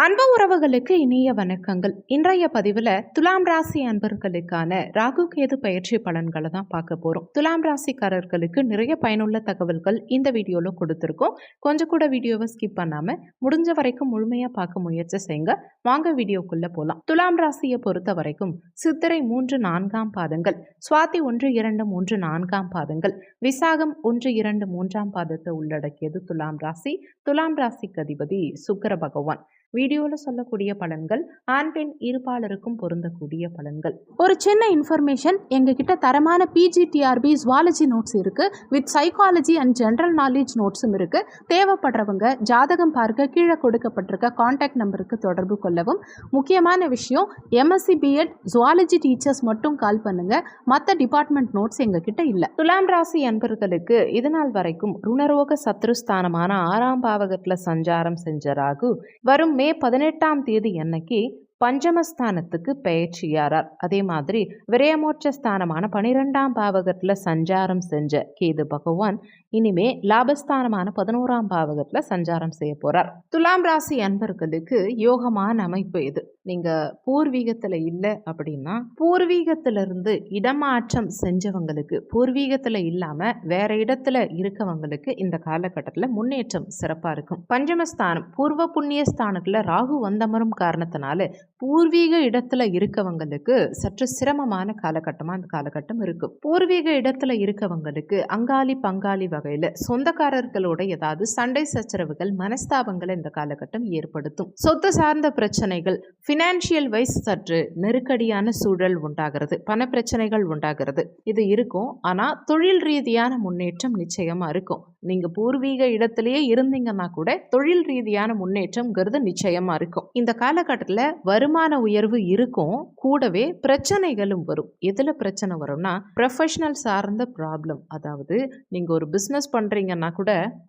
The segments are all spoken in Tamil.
அன்பு உறவுகளுக்கு இனிய வணக்கங்கள். இன்றைய பதிவில் துலாம் ராசி அன்பர்களுக்கான ராகு கேது பயிற்சி பலன்களை தான் பார்க்க போகிறோம். துலாம் ராசிக்காரர்களுக்கு நிறைய பயனுள்ள தகவல்கள் இந்த வீடியோவில் கொடுத்துருக்கோம். கொஞ்சம் கூட வீடியோவை ஸ்கிப் பண்ணாமல் முடிஞ்ச வரைக்கும் முழுமையாக பார்க்க முயற்சி செய்யுங்க. வாங்க வீடியோக்குள்ளே போகலாம். துலாம் ராசியை பொறுத்த வரைக்கும் சித்திரை 3, 4ஆம் பாதங்கள், சுவாதி 1, 2, 3, 4ஆம் பாதங்கள், விசாகம் 1, 2, 3ஆம் பாதத்தை உள்ளடக்கியது துலாம் ராசி. துலாம் ராசிக்கு அதிபதி சுக்கிர பகவான். வீடியோவில் சொல்லக்கூடிய பலன்கள் ஆண் பெண் இருபாலருக்கும் பொருந்தக்கூடிய பலன்கள். ஒரு சின்ன இன்ஃபர்மேஷன், எங்ககிட்ட தரமான பிஜிடிஆர்பி ஜுவாலஜி நோட்ஸ் இருக்குது, with psychology and general knowledge நோட்ஸும் இருக்குது. தேவைப்படுறவங்க ஜாதகம் பார்க்க கீழே கொடுக்கப்பட்டிருக்க காண்டாக்ட் நம்பருக்கு தொடர்பு கொள்ளவும். முக்கியமான விஷயம், எம்எஸ்சி பிஎட் ஜுவாலஜி டீச்சர்ஸ் மட்டும் கால் பண்ணுங்கள், மற்ற டிபார்ட்மெண்ட் நோட்ஸ் எங்ககிட்ட இல்லை. துலாம் ராசி அன்பர்களுக்கு இதுநாள் வரைக்கும் ருணரோக சத்ருஸ்தானமான 6ஆம் பாவகத்தில் சஞ்சாரம் செஞ்ச ராகு வரும் மே 18ஆம் தேதி அன்னைக்கு பஞ்சமஸ்தானத்துக்கு பெயர்ச்சியாரார். அதே மாதிரி விரயமோட்ச ஸ்தானமான 12ஆம் பாவகத்தில் சஞ்சாரம் செஞ்ச கேது பகவான் இனிமே லாபஸ்தானமான 11ஆம் பாவகத்தில் சஞ்சாரம் செய்ய போறார். துலாம் ராசி அன்பர்களுக்கு யோகமான அமைப்பு இது. நீங்க பூர்வீகத்துல இல்லை அப்படின்னா பூர்வீகத்திலிருந்து இடமாற்றம் செஞ்சவங்களுக்கு, பூர்வீகத்துல இல்லாம வேற இடத்துல இருக்கவங்களுக்கு இந்த காலகட்டத்தில் முன்னேற்றம் சிறப்பா இருக்கும். பஞ்சமஸ்தானம் பூர்வ புண்ணிய ஸ்தானத்துல ராகு வந்தமரும் காரணத்தினால பூர்வீக இடத்துல இருக்கவங்களுக்கு சற்று சிரமமான காலகட்டமா அந்த காலகட்டம் இருக்கும். பூர்வீக இடத்துல இருக்கவங்களுக்கு அங்காளி பங்காளி வகையில சொந்தக்காரர்களோட ஏதாவது சண்டை சச்சரவுகள், மனஸ்தாபங்களை இந்த காலகட்டம் ஏற்படுத்தும். சொத்து சார்ந்த பிரச்சனைகள், பினான்சியல் வைஸ் சற்று நெருக்கடியான சூழல் உண்டாகிறது, பண பிரச்சனைகள் உண்டாகிறது, இது இருக்கும். ஆனா தொழில் ரீதியான முன்னேற்றம் நிச்சயமா இருக்கும். நீங்க பூர்வீக இடத்திலேயே இருந்தீங்கன்னா கூட தொழில் ரீதியான முன்னேற்றம்ங்கிறது நிச்சயமா இருக்கும். இந்த காலகட்டத்தில் வருமான உயர்வு இருக்கும், கூடவே பிரச்சனைகளும் வரும். எதுல பிரச்சனை வரும்னா ப்ரொஃபஷனல் சார்ந்த ப்ராப்ளம். அதாவது நீங்க ஒரு பிஸ்னஸ் பண்றீங்கன்னா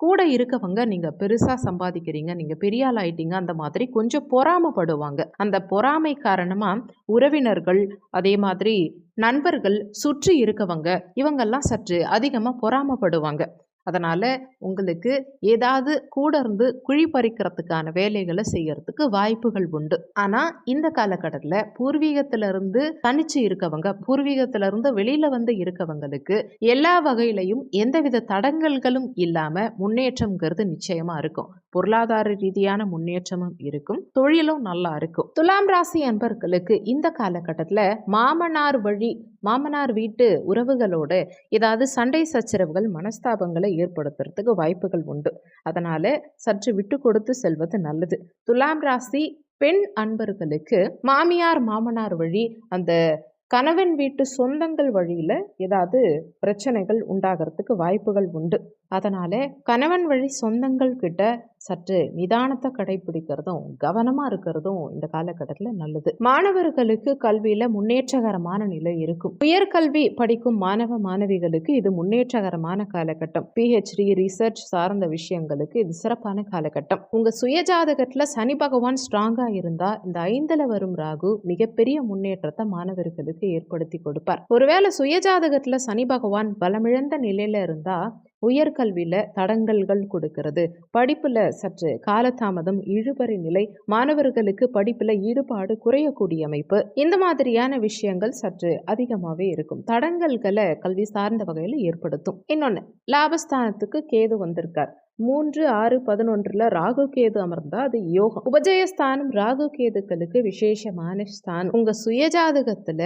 கூட இருக்கவங்க நீங்க பெருசா சம்பாதிக்கிறீங்க, நீங்க பெரிய ஆள் ஆயிட்டீங்க, அந்த மாதிரி கொஞ்சம் பொறாமப்படுவாங்க. அந்த பொறாமை காரணமா உறவினர்கள், அதே மாதிரி நண்பர்கள், சுற்றி இருக்கவங்க இவங்கெல்லாம் சற்று அதிகமாக பொறாமப்படுவாங்க. அதனால் உங்களுக்கு ஏதாவது கூட இருந்து குழி பறிக்கிறதுக்கான வேலைகளை செய்யறதுக்கு வாய்ப்புகள் உண்டு. ஆனால் இந்த காலகட்டத்தில் பூர்வீகத்திலிருந்து தனிச்சு இருக்கவங்க, பூர்வீகத்திலிருந்து வெளியில் வந்து இருக்கவங்களுக்கு எல்லா வகையிலையும் எந்தவித தடங்கல்களும் இல்லாமல் முன்னேற்றம்ங்கிறது நிச்சயமாக இருக்கும். பொருளாதார ரீதியான முன்னேற்றமும் இருக்கும், தொழிலும் நல்லா இருக்கும். துலாம் ராசி அன்பர்களுக்கு இந்த காலகட்டத்தில் மாமனார் வீட்டு உறவுகளோட ஏதாவது சண்டை சச்சரவுகள், மனஸ்தாபங்களை ஏற்படுத்துறதுக்கு வாய்ப்புகள் உண்டு. அதனால சற்று விட்டு கொடுத்து செல்வது நல்லது. துலாம் ராசி பெண் அன்பர்களுக்கு மாமியார் மாமனார் வழி, அந்த கணவன் வீட்டு சொந்தங்கள் வழியில ஏதாவது பிரச்சனைகள் உண்டாகிறதுக்கு வாய்ப்புகள் உண்டு. அதனால கணவன் வழி சொந்தங்கள் கிட்ட சற்று நிதானத்தை கடைபிடிக்கிறதும் கவனமாக இருக்கிறதும் இந்த காலகட்டத்தில் நல்லது. மாணவர்களுக்கு கல்வியில் முன்னேற்றகரமான நிலை இருக்கும். உயர்கல்வி படிக்கும் மாணவ மாணவிகளுக்கு இது முன்னேற்றகரமான காலகட்டம். பிஹெச்டி ரிசர்ச் சார்ந்த விஷயங்களுக்கு இது சிறப்பான காலகட்டம். உங்கள் சுயஜாதகத்தில் சனி பகவான் ஸ்ட்ராங்காக இருந்தால் இந்த 5ல் வரும் ராகு மிகப்பெரிய முன்னேற்றத்தை மாணவர்களுக்கு ஏற்படுத்தி கொடுப்பார். ஒருவேளை சுயஜாதகத்தில் சனி பகவான் பலமிழந்த நிலையில் இருந்தால் உயர்கல்வியில் தடங்கல்கள் கொடுக்கிறது, படிப்பில் சற்று காலதாமதம், இழுபறி நிலை, மாணவர்களுக்கு படிப்பில் ஈடுபாடு குறையக்கூடிய அமைப்பு, இந்த மாதிரியான விஷயங்கள் சற்று அதிகமாகவே இருக்கும். தடங்கல்களை கல்வி சார்ந்த வகையில் ஏற்படுத்தும். இன்னொன்று, லாபஸ்தானத்துக்கு கேது வந்திருக்கார். 3, 6, 11 ராகு கேது அமர்ந்தா அது யோகம். உபஜயஸ்தானம் ராகு கேதுக்களுக்கு விசேஷமான ஸ்தானம். உங்க சுயஜாதகத்துல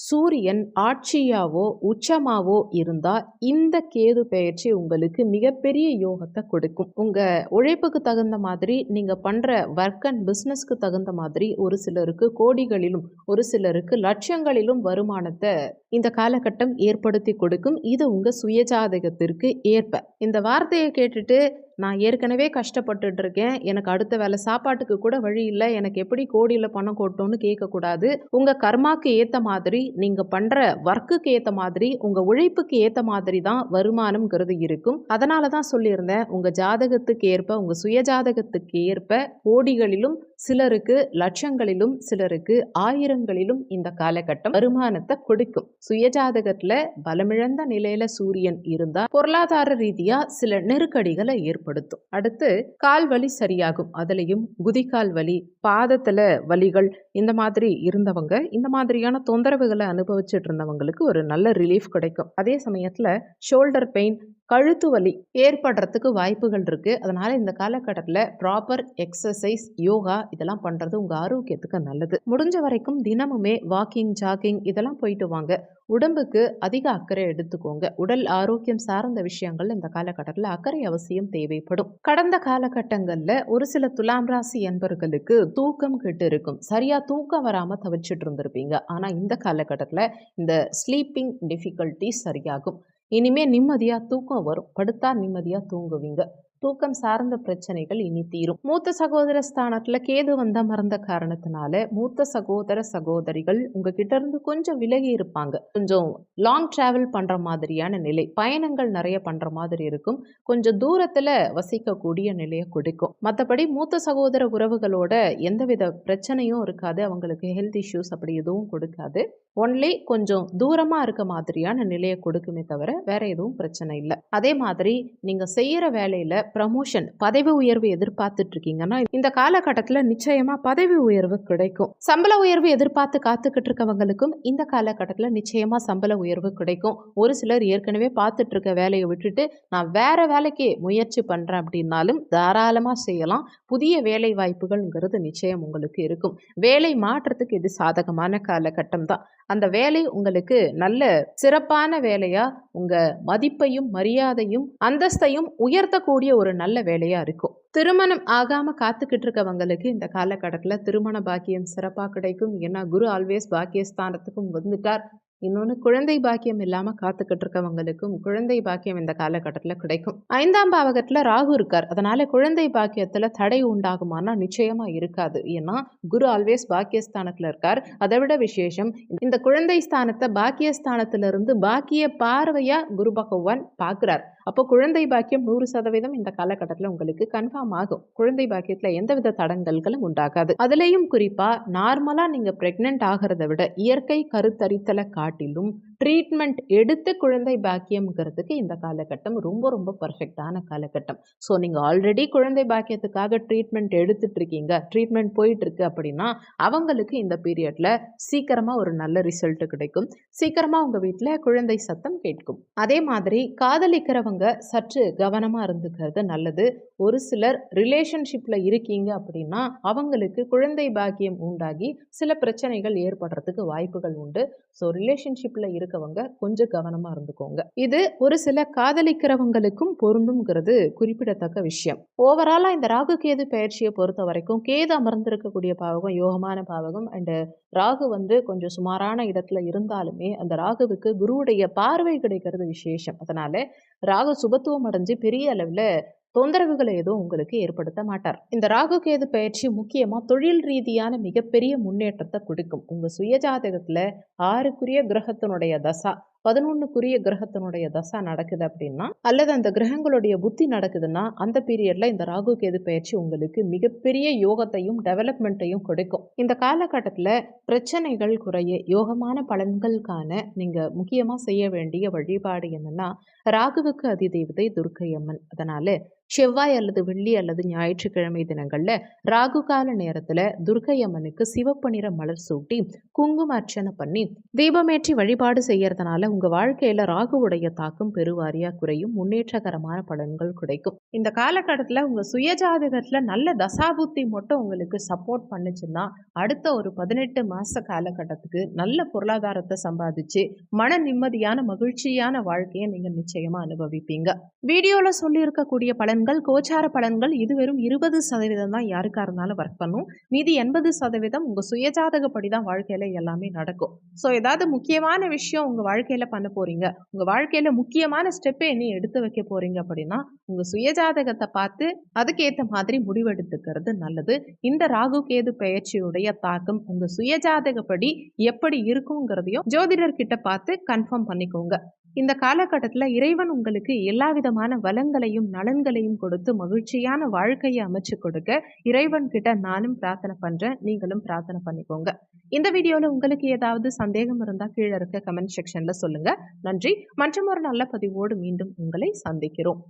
சூரியன் ஆட்சியாவோ உச்சமாவோ இருந்தா இந்த கேது பெயர்ச்சி உங்களுக்கு மிகப்பெரிய யோகத்தை கொடுக்கும். உங்க உழைப்புக்கு தகுந்த மாதிரி, நீங்க பண்ற ஒர்க் அண்ட் பிசினஸ்க்கு தகுந்த மாதிரி ஒரு சிலருக்கு கோடிகளிலும் ஒரு சிலருக்கு லட்சங்களிலும் வருமானத்தை இந்த காலகட்டம் ஏற்படுத்தி கொடுக்கும். இது உங்க சுயஜாதகத்திற்கு ஏற்ப. இந்த வார்த்தையை கேட்டுட்டு நான் ஏற்கனவே கஷ்டப்பட்டுட்டு இருக்கேன், எனக்கு அடுத்த வேலை சாப்பாட்டுக்கு கூட வழி இல்லை, எனக்கு எப்படி கோடியில் பணம் கொட்டோன்னு கேட்கக்கூடாது. உங்கள் கர்மாக்கு ஏற்ற மாதிரி, நீங்கள் பண்ணுற ஒர்க்குக்கு ஏற்ற மாதிரி, உங்கள் உழைப்புக்கு ஏற்ற மாதிரி தான் வருமானம்ங்கிறது இருக்கும். அதனால தான் சொல்லியிருந்தேன், உங்கள் ஜாதகத்துக்கு ஏற்ப, உங்கள் சுய ஜாதகத்துக்கு ஏற்ப கோடிகளிலும் சிலருக்கு லட்சங்களிலும் சிலருக்கு ஆயிரங்களிலும் இந்த காலகட்டம் வருமானத்தை கொடுக்கும். சுயஜாதகத்தில் பலமிழந்த நிலையில சூரியன் இருந்தால் பொருளாதார ரீதியாக சில நெருக்கடிகளை ஏற்படும். ஏற்படுத்தும். அடுத்து கால் வலி சரியாகும். அதுலயும் குதிகால் வலி, பாதத்துல வலிகள் இந்த மாதிரி இருந்தவங்க, இந்த மாதிரியான தொந்தரவுகளை அனுபவிச்சுட்டு இருந்தவங்களுக்கு ஒரு நல்ல ரிலீஃப் கிடைக்கும். அதே சமயத்துல ஷோல்டர் பெயின், கழுத்து வலி ஏற்படுறதுக்கு வாய்ப்புகள் இருக்கு. அதனால இந்த காலகட்டத்தில் ப்ராப்பர் எக்ஸசைஸ், யோகா இதெல்லாம் பண்றது உங்க ஆரோக்கியத்துக்கு நல்லது. முடிஞ்ச வரைக்கும் தினமுமே வாக்கிங், ஜாகிங் இதெல்லாம் போயிட்டு வாங்க. உடம்புக்கு அதிக அக்கறை எடுத்துக்கோங்க. உடல் ஆரோக்கியம் சார்ந்த விஷயங்கள் இந்த காலகட்டத்தில் அக்கறை அவசியம் தேவைப்படும். கடந்த காலகட்டங்கள்ல ஒரு சில துலாம் ராசி என்பர்களுக்கு தூக்கம் கெட்டு இருக்கும். சரியா தூக்கம் வராம தவிச்சிட்டு இருந்திருப்பீங்க. ஆனா இந்த காலகட்டத்தில் இந்த ஸ்லீப்பிங் டிஃபிகல்ட்டிஸ் சரியாகும். இனிமே நிம்மதியா தூக்கம் வரும். படுத்தா நிம்மதியா தூங்குவீங்க. தூக்கம் சார்ந்த பிரச்சனைகள் இனி தீரும். மூத்த சகோதர ஸ்தானத்துல கேது வந்த மறந்த காரணத்தினால மூத்த சகோதர சகோதரிகள் உங்ககிட்ட இருந்து கொஞ்சம் விலகி இருப்பாங்க. கொஞ்சம் லாங் டிராவல் பண்ற மாதிரியான நிலை, பயணங்கள் நிறைய பண்ற மாதிரி இருக்கும். கொஞ்சம் தூரத்துல வசிக்கக்கூடிய நிலையை கொடுக்கும். மற்றபடி மூத்த சகோதர உறவுகளோட எந்தவித பிரச்சனையும் இருக்காது. அவங்களுக்கு ஹெல்த் இஷ்யூஸ் அப்படி எதுவும் கொடுக்காது. ஒன்லி கொஞ்சம் தூரமா இருக்க மாதிரியான நிலையை கொடுக்குமே தவிர வேற எதுவும் பிரச்சனை இல்லை. அதே மாதிரி நீங்க செய்யற வேலையில ப்ரமோஷன், பதவி உயர்வு எதிர்பார்த்துட்டு இருக்கீங்கன்னா இந்த காலகட்டத்தில் நிச்சயமா பதவி உயர்வு கிடைக்கும். சம்பள உயர்வு எதிர்பார்த்து காத்துக்கிட்டு இருக்கவங்களுக்கும் இந்த காலகட்டத்தில் நிச்சயமா சம்பள உயர்வு கிடைக்கும். ஒரு சிலர் ஏற்கனவே பார்த்துட்டு இருக்க வேலையை விட்டுட்டு நான் வேற வேலைக்கு முயற்சி பண்றேன் அப்படின்னாலும் தாராளமா செய்யலாம். புதிய வேலை வாய்ப்புகள்ங்கிறது நிச்சயம் உங்களுக்கு இருக்கும். வேலை மாற்றத்துக்கு இது சாதகமான காலகட்டம் தான். அந்த வேலை உங்களுக்கு நல்ல சிறப்பான வேலையா, உங்க மதிப்பையும் மரியாதையும் அந்தஸ்தையும் உயர்த்தக்கூடிய ஒரு நல்ல வேலையா இருக்கும். திருமணம் ஆகாம காத்துக்கிட்டு இருக்கவங்களுக்கு இந்த காலகட்டத்தில் திருமண பாக்கியம் சிறப்பாக கிடைக்கும். ஏன்னா குரு ஆல்வேஸ் பாக்கியஸ்தானத்துக்கும் வந்துட்டார். இன்னொன்று, குழந்தை பாக்கியம் இல்லாமல் காத்துக்கிட்டு இருக்கவங்களுக்கும் குழந்தை பாக்கியம் இந்த காலகட்டத்தில் கிடைக்கும். 5ஆம் பாவகத்தில் ராகு இருக்கார். அதனால குழந்தை பாக்கியத்தில் தடை உண்டாகுமானா நிச்சயமா இருக்காது. ஏன்னா குரு ஆல்வேஸ் பாக்கியஸ்தானத்தில் இருக்கார். அதை விட விசேஷம், இந்த குழந்தை ஸ்தானத்தை பாக்கியஸ்தானத்திலிருந்து பாக்கிய பார்வையா குரு பகவான் பார்க்கிறார். அப்போ குழந்தை பாக்கியம் 100% இந்த காலகட்டத்தில் உங்களுக்கு கன்ஃபார்ம் ஆகும். குழந்தை பாக்கியத்தில் எந்தவித தடங்கல்களும் உண்டாகாது. அதுலேயும் குறிப்பா நார்மலா நீங்க பிரெக்னென்ட் ஆகிறத விட இயற்கை கருத்தரித்தலை காட்டிலும் ட்ரீட்மெண்ட் எடுத்து குழந்தை பாக்கியம்ங்கிறதுக்கு இந்த காலகட்டம் ரொம்ப ரொம்ப பர்ஃபெக்டான காலகட்டம். ஸோ நீங்கள் ஆல்ரெடி குழந்தை பாக்கியத்துக்காக ட்ரீட்மெண்ட் எடுத்துட்டு இருக்கீங்க, ட்ரீட்மெண்ட் போயிட்டு இருக்கு அப்படின்னா அவங்களுக்கு இந்த பீரியட்ல சீக்கிரமாக ஒரு நல்ல ரிசல்ட் கிடைக்கும். சீக்கிரமாக உங்கள் வீட்டில் குழந்தை சத்தம் கேட்கும். அதே மாதிரி காதலிக்கிறவங்க சற்று கவனமாக இருந்துக்கிறது நல்லது. ஒரு சிலர் ரிலேஷன்ஷிப்பில் இருக்கீங்க அப்படின்னா அவங்களுக்கு குழந்தை பாக்கியம் உண்டாகி சில பிரச்சனைகள் ஏற்படுறதுக்கு வாய்ப்புகள் உண்டு. ஸோ ரிலேஷன்ஷிப்பில் இருக்கவங்க கொஞ்சம் கவனமாக இருந்துக்கோங்க. இது ஒரு சில காதலிக்கிறவங்களுக்கும் பொருந்தும்ங்கிறது குறிப்பிடத்தக்க விஷயம். ஓவராலாக இந்த ராகு கேது பயிற்சியை பொறுத்த வரைக்கும் கேது அமர்ந்திருக்கக்கூடிய பாவகம் யோகமான பாவகம். அண்டு ராகு கொஞ்சம் சுமாரான இடத்துல இருந்தாலுமே அந்த ராகுவுக்கு குருவுடைய பார்வை கிடைக்கிறது விசேஷம். அதனால ராகு சுபத்துவம் அடைஞ்சு பெரிய அளவில் தொந்தரவுகளை எதுவும் உங்களுக்கு ஏற்படுத்த மாட்டார். இந்த ராகு கேது பயிற்சி முக்கியமா தொழில் ரீதியான மிகப்பெரிய முன்னேற்றத்தை கொடுக்கும். உங்க சுயஜாதகத்துல 6க்குரிய கிரகத்தினுடைய தசா, 11க்குரிய கிரகத்தினுடைய தசா நடக்குது அப்படின்னா, அல்லது அந்த கிரகங்களுடைய புத்தி நடக்குதுன்னா அந்த பீரியட்ல இந்த ராகு கேது பயிற்சி உங்களுக்கு மிகப்பெரிய யோகத்தையும் டெவலப்மெண்ட்டையும் கொடுக்கும். இந்த காலகட்டத்தில் பிரச்சனைகள் குறைய யோகமான பலன்களுக்கான நீங்க முக்கியமா செய்ய வேண்டிய வழிபாடு என்னன்னா, ராகுவுக்கு அதிதேவதை துர்க்கை அம்மன். அதனால செவ்வாய் அல்லது வெள்ளி அல்லது ஞாயிற்றுக்கிழமை தினங்கள்ல ராகு கால நேரத்துல துர்க்கை அம்மனுக்கு சிவப்பு நிற மலர் சூட்டி குங்கும அர்ச்சனை பண்ணி தீபமேற்றி வழிபாடு செய்யறதுனால உங்க வாழ்க்கையில ராகுவுடைய தாக்கம் பெருவாரியா குறையும். முன்னேற்றகரமான பலன்கள் கிடைக்கும். இந்த காலகட்டத்துல உங்க சுயஜாதகத்துல நல்ல தசாபுத்தி மட்டும் உங்களுக்கு சப்போர்ட் பண்ணுச்சுன்னா அடுத்த ஒரு 18 மாச காலகட்டத்துக்கு நல்ல பொருளாதாரத்தை சம்பாதிச்சு மன நிம்மதியான மகிழ்ச்சியான வாழ்க்கையை நீங்க நிச்சயமா அனுபவிப்பீங்க. வீடியோல சொல்லி இருக்கக்கூடிய பலன்கள் கோச்சார பலன்கள். இது வெறும் 20% தான் யாருக்கா இருந்தாலும் ஒர்க் பண்ணும். மீதி 80% உங்க சுயஜாதகப்படி தான் வாழ்க்கையில எல்லாமே நடக்கும். ஸோ ஏதாவது முக்கியமான விஷயம் உங்க வாழ்க்கையில பண்ண போறீங்க, உங்க வாழ்க்கையில முக்கியமான ஸ்டெப்பை நீ எடுத்து வைக்க போறீங்க அப்படின்னா உங்க சுயஜாதகத்தை பார்த்து அதுக்கேற்ற மாதிரி முடிவெடுத்துக்கிறது நல்லது. இந்த ராகு கேது பெயர்ச்சியுடைய தாக்கம் உங்க சுயஜாதகப்படி எப்படி இருக்குங்கிறதையும் ஜோதிடர் கிட்ட பார்த்து கன்ஃபார்ம் பண்ணிக்கோங்க. இந்த காலகட்டத்தில் இறைவன் உங்களுக்கு எல்லா விதமான வளங்களையும் நலன்களையும் கொடுத்து மகிழ்ச்சியான வாழ்க்கையை அமைச்சு கொடுக்க இறைவன் கிட்ட நானும் பிரார்த்தனை பண்றேன். நீங்களும் பிரார்த்தனை பண்ணிக்கோங்க. இந்த வீடியோல உங்களுக்கு ஏதாவது சந்தேகம் இருந்தால் கீழே இருக்க கமெண்ட் செக்ஷன்ல சொல்லுங்க. நன்றி. மற்றும் ஒரு நல்ல பதிவோடு மீண்டும் உங்களை சந்திக்கிறோம்.